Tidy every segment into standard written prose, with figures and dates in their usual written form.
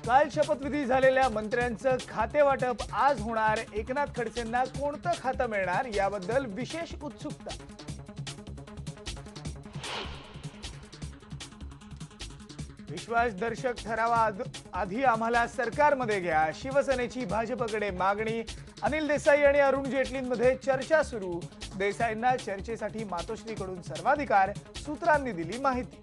काल शपथविधी झालेल्या मंत्र्यांचं खाते वाटप आज होणार। एकनाथ खडसेंना कोणतं खातं मिळणार याबद्दल विशेष उत्सुकता। विश्वासदर्शक ठरावाआधी आम्हाला सरकारमध्ये घ्या, शिवसेनेची भाजपकडे मागणी। अनिल देसाई आणि अरुण जेटलींमध्ये चर्चा सुरू। देसाईंना चर्चेसाठी मातोश्रीकडून सर्वाधिकार, सूत्रांनी दिली माहिती।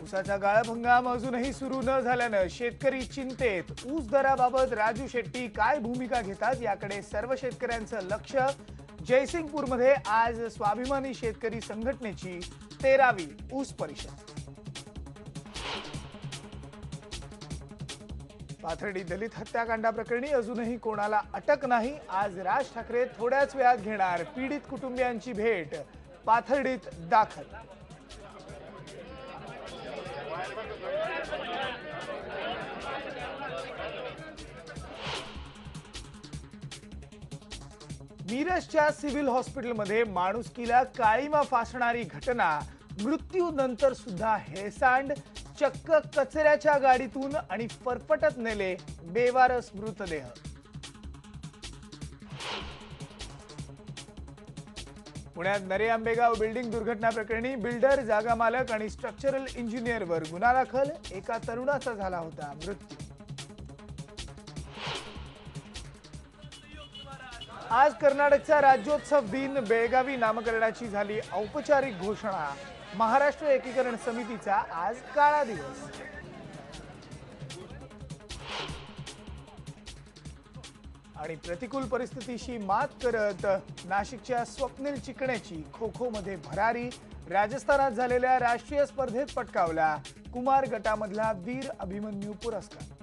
ऊसाचा गाळप हंगाम अजूनही सुरू न झाल्यानं शेतकरी चिंतेत। ऊस दराबाबत राजू शेट्टी काय भूमिका घेतात याकडे सर्व शेतकऱ्यांचं लक्ष। जयसिंगपूरमध्ये आज स्वाभिमानी शेतकरी संघटनेची 13वी ऊस परिषद। पाथर्डी दलित हत्याकांडा प्रकरणी अजूनही कोणाला अटक नाही। आज राज ठाकरे थोड्याच वेळात घेणार पीडित कुटुंबियांची भेट। पाथर्डीत दाखल। मिरजच्या सिव्हिल हॉस्पिटलमध्ये माणुसकीला काळीमा फासणारी घटना। मृत्यूनंतर सुद्धा हेळसांड, चक्क कचऱ्याच्या गाडीतून आणि फरफटत नेले बेवारस मृतदेह। पुण्यात नरे आंबेगाव बिल्डिंग दुर्घटना प्रकरणी बिल्डर, जागा मालक आणि स्ट्रक्चरल इंजिनियरवर गुन्हा दाखल। एका तरुणाचा झाला होता मृत्यू। आज कर्नाटकचा राज्योत्सव दिन। बेळगावी नामकरणाची झाली औपचारिक घोषणा। महाराष्ट्र एकीकरण समितीचा आज काळा दिवस। आणि प्रतिकूल परिस्थितीशी मात करत नाशिकच्या स्वप्नील चिकण्याची खो-खो मध्ये भरारी। राजस्थानात झालेल्या राष्ट्रीय स्पर्धेत पटकावला कुमार गटामधला वीर अभिमन्यू पुरस्कार।